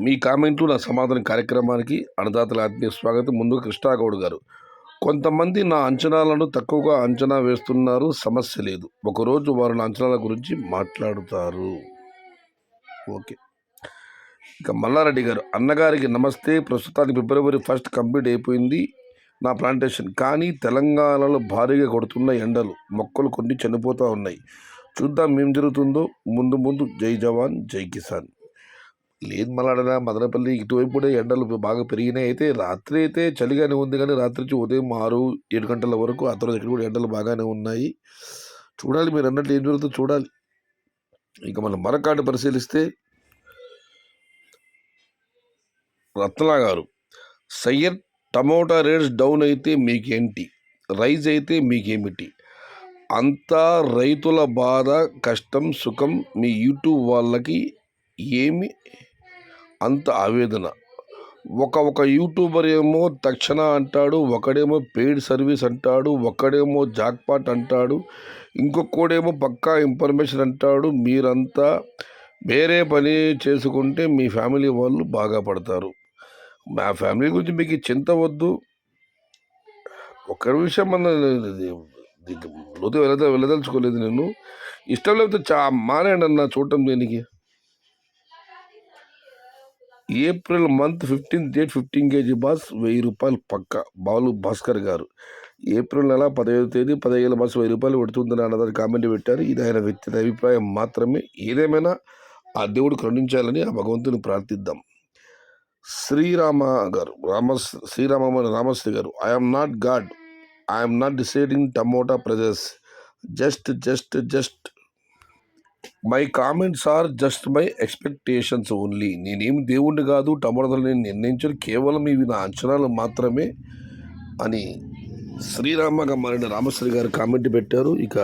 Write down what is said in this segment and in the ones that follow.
మీ కామెంట్లు నా సమాధానం కార్యక్రమానికి అన్నదాతల ఆత్మీయ స్వాగతం. ముందుగా కృష్ణాగౌడ్ గారు, కొంతమంది నా అంచనాలను తక్కువగా అంచనా వేస్తున్నారు, సమస్య లేదు, ఒకరోజు వారు నా అంచనాల గురించి మాట్లాడుతారు. ఓకే. ఇక మల్లారెడ్డి గారు, అన్నగారికి నమస్తే. ప్రస్తుతానికి February 1 కంప్లీట్ అయిపోయింది నా ప్లాంటేషన్, కానీ తెలంగాణలో భారీగా కొడుతున్న ఎండలు మొక్కలు కొన్ని చనిపోతూ ఉన్నాయి. చూద్దాం ఏం జరుగుతుందో. ముందు ముందు జై జవాన్ జై కిసాన్. లేదు మలాడనా మదనపల్లి ఇటువైపు కూడా ఎండలు బాగా పెరిగినాయి. అయితే రాత్రి అయితే చలిగానే ఉంది, కానీ రాత్రి నుంచి ఉదయం 6-7 గంటల వరకు ఆ తర్వాత ఇక్కడ కూడా ఎండలు బాగానే ఉన్నాయి. చూడాలి, మీరు అన్నట్లు ఏం జరుగుతుందో చూడాలి. ఇక మనం మరొకటి పరిశీలిస్తే, రత్నా గారు, సయ్యద్ టమోటా రేట్స్ డౌన్ అయితే మీకేంటి, రైజ్ అయితే మీకేమిటి, అంతా రైతుల బాధ, కష్టం సుఖం, మీ యూట్యూబ్ వాళ్ళకి ఏమి అంత ఆవేదన. ఒక యూట్యూబర్ ఏమో తక్షణ అంటాడు, ఒకడేమో పెయిడ్ సర్వీస్ అంటాడు, ఒకడేమో జాక్పాట్ అంటాడు, ఇంకొకడేమో పక్కా ఇన్ఫర్మేషన్ అంటాడు. మీరంతా వేరే పని చేసుకుంటే మీ ఫ్యామిలీ వాళ్ళు బాగా పడతారు. మా ఫ్యామిలీ గురించి మీకు చింత వద్దు. ఒక్క విషయం మన లోతు వెళ్ళదలుచుకోలేదు నేను. ఇష్టం లేకపోతే మానేయండి అన్న చూడటం. దేనికి? April month 15th date 15 kg boss 1000 రూపాయలు పక్క. బాలు భాస్కర్ గారు, ఏప్రిల్ నెల 15వ తేదీ 15 బాస్ 1000 రూపాయలు పెడుతుందని అన్నదాన్ని కామెంట్ పెట్టారు. ఇది ఆయన వ్యక్తిగత అభిప్రాయం మాత్రమే. ఏదేమైనా ఆ దేవుడు కరుణించాలని ఆ భగవంతుని ప్రార్థిద్దాం. శ్రీరామ గారు, రామశ్రీ గారు, I'm not God, I'm not deciding tomato prices, just my comments are just my expectations only. నేనేమి దేవుణ్ణి కాదు, టమోటాలు నేను నిర్ణయించను, కేవలం ఇవి నా అంచనాలు మాత్రమే అని శ్రీరామగా మారిన రామశ్రీ గారు కామెంట్ పెట్టారు. ఇక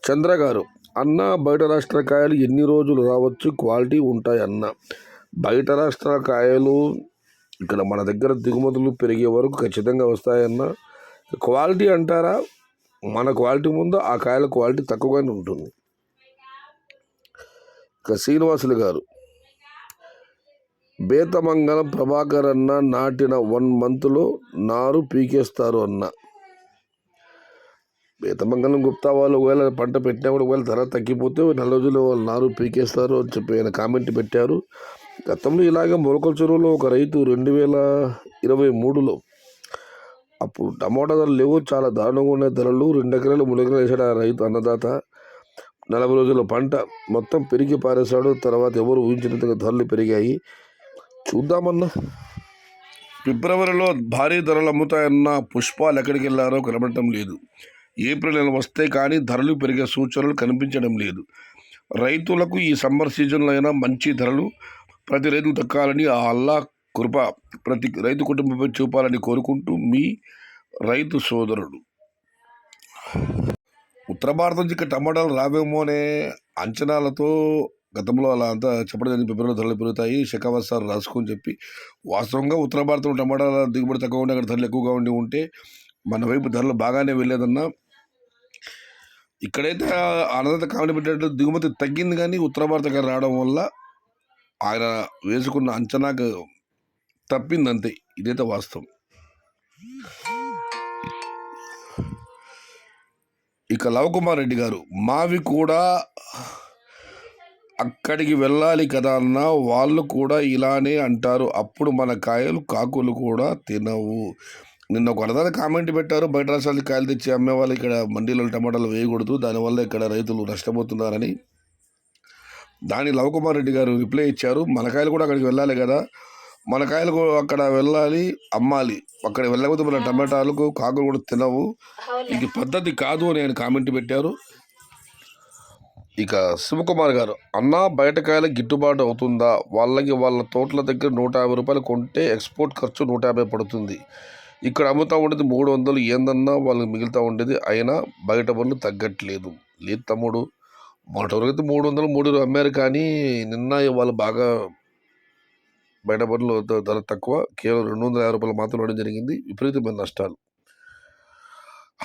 చంద్ర గారు, అన్న బయట రాష్ట్ర కాయలు ఎన్ని రోజులు రావచ్చు, క్వాలిటీ ఉంటాయి అన్న. బయట రాష్ట్ర కాయలు ఇక్కడ మన దగ్గర దిగుమతులు పెరిగే వరకు ఖచ్చితంగా వస్తాయన్న. క్వాలిటీ అంటారా, మన క్వాలిటీ ముందు ఆ కాయల క్వాలిటీ తక్కువగానే ఉంటుంది. ఇక శ్రీనివాసులు గారు, బేతమంగళం ప్రభాకర్ అన్న నాటిన 1 monthలో నారు పీకేస్తారు అన్న. బేతమంగళం గుప్తా వాళ్ళు ఒకవేళ పంట పెట్టినా కూడా ఒకవేళ ధర తగ్గిపోతే 4 రోజుల్లో వాళ్ళు నారు పీకేస్తారు అని చెప్పి ఆయన కామెంట్ పెట్టారు. గతంలో ఇలాగే మొలకల చెరువులో ఒక రైతు 2023లో అప్పుడు టమోటా ధరలు లేవు, చాలా దారుణంగా ఉన్న ధరలు. 2 ఎకరాలు 3 ఎకరాలు వేసాడు ఆ రైతు అన్నదాత. 40 రోజుల పంట మొత్తం పెరిగి పారేశాడు. తర్వాత ఎవరు ఊహించినంతగా ధరలు పెరిగాయి. చూద్దామన్నా. ఫిబ్రవరిలో భారీ ధరలు అమ్ముతాయన్న పుష్పాలు ఎక్కడికి వెళ్ళారో కనబడటం లేదు. ఏప్రిల్ నెల వస్తే కానీ ధరలు పెరిగే సూచనలు కనిపించడం లేదు. రైతులకు ఈ సమ్మర్ సీజన్లో అయినా మంచి ధరలు ప్రతి రైతుకు దక్కాలని ఆ అల్లా కృప ప్రతి రైతు కుటుంబంపై చూపాలని కోరుకుంటూ మీ రైతు సోదరుడు. ఉత్తర భారతం నుంచి టమాటాలు రావేమో అనే అంచనాలతో గతంలో అలా అంతా చెప్పడం జరిగింది. ఫిబ్రవరిలో ధరలు పెరుగుతాయి, శకవత్సరాలు రాసుకొని చెప్పి. వాస్తవంగా ఉత్తర భారతంలో టమాటాల దిగుబడి తక్కువ ఉండి అక్కడ ధరలు ఎక్కువగా ఉంటే మన వైపు ధరలు బాగానే వెళ్ళేదన్నా. ఇక్కడైతే అన్నదాత కామెంట్ పెట్టేటట్టు దిగుమతి తగ్గింది, కానీ ఉత్తర భారత రావడం వల్ల ఆయన వేసుకున్న అంచనాకు తప్పింది అంతే. ఇదైతే వాస్తవం. ఇక లవకుమార్ రెడ్డి గారు, మావి కూడా అక్కడికి వెళ్ళాలి కదా అన్న, వాళ్ళు కూడా ఇలానే అంటారు, అప్పుడు మన కాయలు కాకులు కూడా తినవు. నిన్న ఒక అన్నదాత కామెంట్ పెట్టారు, బయట రాష్ట్రాలకి కాయలు తెచ్చి అమ్మే వాళ్ళు ఇక్కడ మండీలో టమాటాలు వేయకూడదు, దానివల్ల ఇక్కడ రైతులు నష్టపోతున్నారని. దాని లవకుమార్ రెడ్డి గారు రిప్లై ఇచ్చారు, మన కాయలు కూడా అక్కడికి వెళ్ళాలి కదా, మన కాయలు అక్కడ వెళ్ళాలి, అమ్మాలి. అక్కడ వెళ్ళకపోతే మన టమాటాలకు కాకులు కూడా తినవు, ఇది పద్ధతి కాదు అని ఆయన కామెంట్ పెట్టారు. ఇక శివకుమార్ గారు, అన్న బయట కాయల గిట్టుబాటు అవుతుందా, వాళ్ళకి వాళ్ళ తోటల దగ్గర 150 రూపాయలు కొంటే ఎక్స్పోర్ట్ ఖర్చు 150 పడుతుంది, ఇక్కడ అమ్ముతూ ఉండేది 300. ఏందన్నా వాళ్ళకి మిగులుతూ ఉండేది, అయినా బయట పనులు తగ్గట్లేదు. లేదు తమ్ముడు, మొదటివరకైతే 300 అమ్మారు, కానీ నిన్న వాళ్ళు బాగా బయట పనులు ధర తక్కువ, కేవలం 250 రూపాయలు మాత్రం ఇవ్వడం జరిగింది. విపరీతమైన నష్టాలు.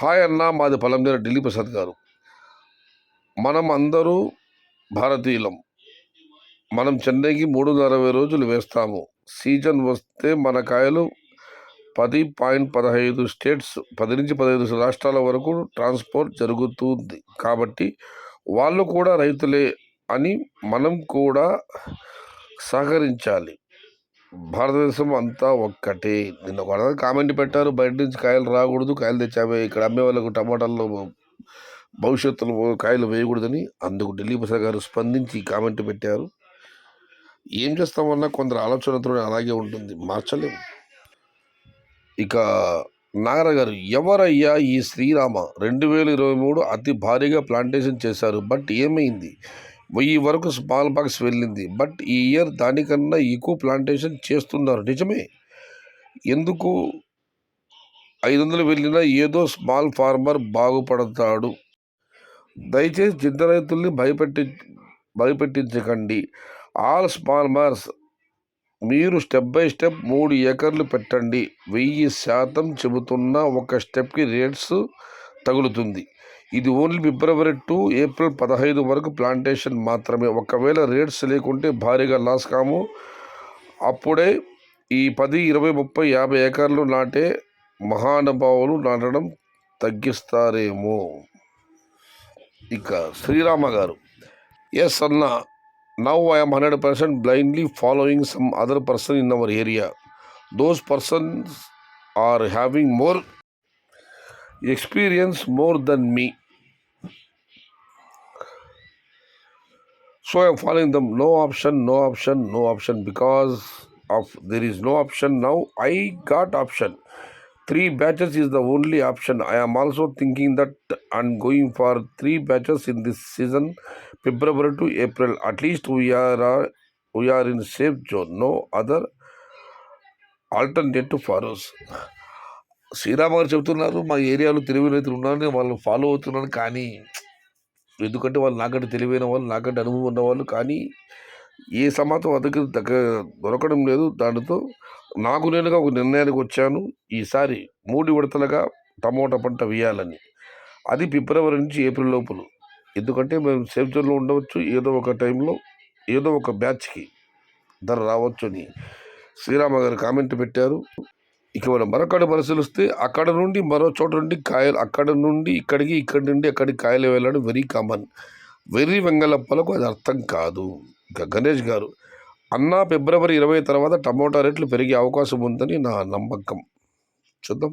హాయ్ అన్న, మాది పలంనేరు ఢిల్లీ ప్రసాద్ గారు. మనం అందరూ భారతీయులం, మనం చెన్నైకి 360 రోజులు వేస్తాము. సీజన్ వస్తే మన కాయలు 10.15 స్టేట్స్ 10-15 రాష్ట్రాల వరకు ట్రాన్స్పోర్ట్ జరుగుతుంది. కాబట్టి వాళ్ళు కూడా రైతులే అని మనం కూడా సహకరించాలి. భారతదేశం అంతా ఒక్కటే. నిన్న ఒక కామెంట్ పెట్టారు, బయట నుంచి కాయలు రాకూడదు, కాయలు తెచ్చామే ఇక్కడ అమ్మే వాళ్ళకు టమాటాల్లో భవిష్యత్తులో కాయలు వేయకూడదని. అందుకు ఢిల్లీ ప్రసాద్ గారు స్పందించి కామెంట్ పెట్టారు. ఏం చేస్తామన్నా కొందరు ఆలోచనతో అలాగే ఉంటుంది, మార్చలేము. ఇక నాగర గారు, ఎవరయ్యా ఈ శ్రీరామ 2023 అతి భారీగా ప్లాంటేషన్ చేశారు, బట్ ఏమైంది? 1000 వరకు స్మాల్ బాక్స్ వెళ్ళింది, బట్ ఈ ఇయర్ దానికన్నా ఎక్కువ ప్లాంటేషన్ చేస్తున్నారు, నిజమే? ఎందుకు 500 వెళ్ళినా ఏదో స్మాల్ ఫార్మర్ బాగుపడతాడు. దయచేసి చిన్న రైతుల్ని భయపెట్టించకండి. ఆల్ స్మాల్మర్స్, మీరు స్టెప్ బై స్టెప్ 3 ఏకర్లు పెట్టండి. 1000% చెబుతున్నా ఒక స్టెప్కి రేట్స్ తగులుతుంది. ఇది ఓన్లీ ఫిబ్రవరి టు ఏప్రిల్ 15 వరకు ప్లాంటేషన్ మాత్రమే. ఒకవేళ రేట్స్ లేకుంటే భారీగా లాస్ కాము. అప్పుడే ఈ 10, 20, 30, 50 ఏకర్లు నాటే మహానుభావులు నాటడం తగ్గిస్తారేమో. ఇక శ్రీరామ గారు, ఎస్ అన్న, now I'm 100% blindly following some other person in our area. Those persons are having more experience more than me. So I'm following them. No option. Because of there is no option now, I got option. 3 batches is the only option. I am also thinking that and going for 3 batches in this season, February to April. At least we are in safe zone. No other alternative for us. Srirama గారు చెబుతున్నారు, మా ఏరియాలో తెలివైన రైతులు ఉన్నారని వాళ్ళు follow అవుతున్నాను. కానీ ఎందుకంటే వాళ్ళు నాకంటే తెలివైన వాళ్ళు, నాకంటే అనుభవం ఉన్నవాళ్ళు. కానీ ఏ సమాచారం దగ్గర దొరకడం లేదు. దానితో నాకు నేనుగా ఒక నిర్ణయానికి వచ్చాను. ఈసారి 3 విడతలుగా టమోటా పంట వేయాలని. అది ఫిబ్రవరి నుంచి ఏప్రిల్ లోపల. ఎందుకంటే మేము సేఫ్ జోన్లో ఉండవచ్చు. ఏదో ఒక టైంలో ఏదో ఒక బ్యాచ్కి ధర రావచ్చు అని శ్రీరామ గారు కామెంట్ పెట్టారు. ఇక మనం మరొకటి పరిశీలిస్తే, అక్కడ నుండి మరో చోట నుండి కాయలు, అక్కడ నుండి ఇక్కడికి, ఇక్కడి నుండి అక్కడికి కాయలు వెళ్ళడం వెరీ కామన్. వెర్రి వెంగళప్పలకు అది అర్థం కాదు. ఇక గణేష్ గారు, అన్న ఫిబ్రవరి 20 తర్వాత టమోటా రేట్లు పెరిగే అవకాశం ఉందని నా నమ్మకం. చూద్దాం.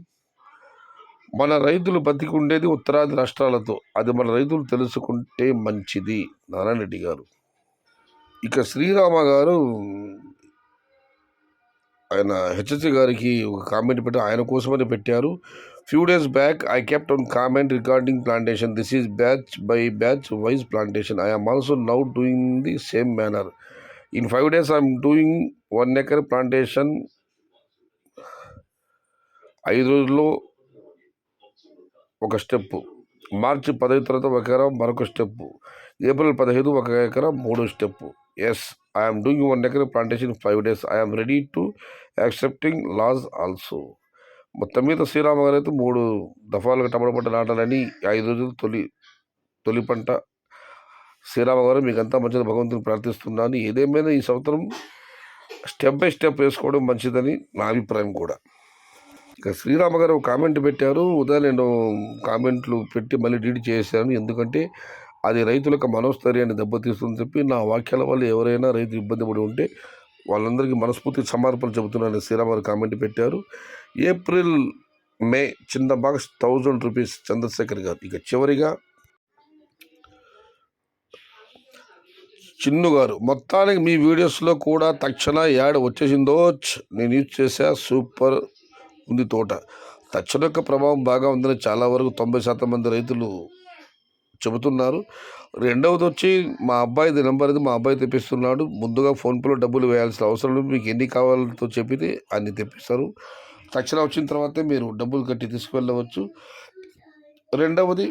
మన రైతులు బతికి ఉండేది ఉత్తరాది రాష్ట్రాలతో. అది మన రైతులు తెలుసుకుంటే మంచిది. నారాయణ రెడ్డి గారు. ఇక శ్రీరామ గారు ఆయన హెచ్ఎస్సి గారికి ఒక కామెంట్ పెట్టి ఆయన కోసమని పెట్టారు. Few days back I kept on comment regarding plantation. This is batch by batch wise plantation. I am also now doing the same manner. In 5 days I'm doing 1 acre plantation. 5 రోజుల్లో ఒక step, మార్చి 15 తర్వాత 1 ఎకరం మరొక step, April 15 1 ఎకరం 3 step. Yes, I'm doing 1 acre plantation 5 days. I'm ready to accepting loss also. మొత్తం మీద శ్రీరామ గారు అయితే 3 దఫాలుగా టమాటా పంట నాటాలని 5 రోజులు తొలి పంట. శ్రీరామ గారు మీకంతా మంచిది, భగవంతుని ప్రార్థిస్తున్నాను. ఏదేమైనా ఈ సంవత్సరం స్టెప్ బై స్టెప్ వేసుకోవడం మంచిదని నా అభిప్రాయం కూడా. ఇక శ్రీరామ గారు కామెంట్ పెట్టారు. ఉదయం నేను కామెంట్లు పెట్టి మళ్ళీ డిలీట్ చేశాను. ఎందుకంటే అది రైతులకు మనోస్థైర్యాన్ని దెబ్బతీస్తుందని చెప్పి, నా వాక్యాల వల్ల ఎవరైనా రైతు ఇబ్బంది పడి ఉంటే వాళ్ళందరికీ మనస్ఫూర్తి క్షమాపణ చెబుతున్నాను. శ్రీరామ గారు కామెంట్ పెట్టారు. ఏప్రిల్ మే చిన్న బాక్స్ 1000 రూపీస్ చంద్రశేఖర్ గారు. ఇక చివరిగా చిన్ను గారు, మొత్తానికి మీ వీడియోస్లో కూడా తక్షణ యాడ్ వచ్చేసిందో, నేను యూజ్ చేసా, సూపర్ ఉంది తోట. తక్షణ యొక్క ప్రభావం బాగా ఉందని చాలా వరకు 90% మంది రైతులు చెబుతున్నారు. రెండవది వచ్చి మా అబ్బాయిది నెంబర్ ఇది, మా అబ్బాయి తెప్పిస్తున్నాడు. ముందుగా ఫోన్పేలో డబ్బులు వేయాల్సిన అవసరం లేదు. మీకు ఎన్ని కావాలతో చెప్పితే అన్ని తెప్పిస్తారు. తక్షణ వచ్చిన తర్వాతే మీరు డబ్బులు కట్టి తీసుకువెళ్ళవచ్చు. రెండవది,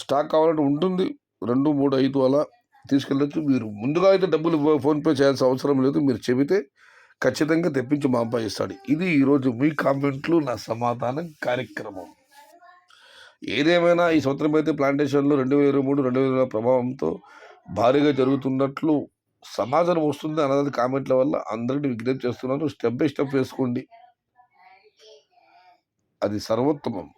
స్టాక్ కావాలంటే ఉంటుంది, 2, 3, 5 అలా తీసుకెళ్ళచ్చు. మీరు ముందుగా అయితే డబ్బులు ఫోన్పే చేయాల్సిన అవసరం లేదు. మీరు చెబితే ఖచ్చితంగా తెప్పించి మా అబ్బాయి ఇస్తాడు. ఇది ఈరోజు మీ కామెంట్లు, నా సమాధానం కార్యక్రమం. ఏదేమైనా ఈ సంవత్సరం అయితే ప్లాంటేషన్లో 2023 2020 ప్రభావంతో భారీగా జరుగుతున్నట్లు సమాధానం వస్తుంది అన్నది కామెంట్ల వల్ల అందరిని విజ్ఞప్తి చేస్తున్నాను. స్టెప్ బై స్టెప్ వేసుకోండి. అది సర్వోత్తమం.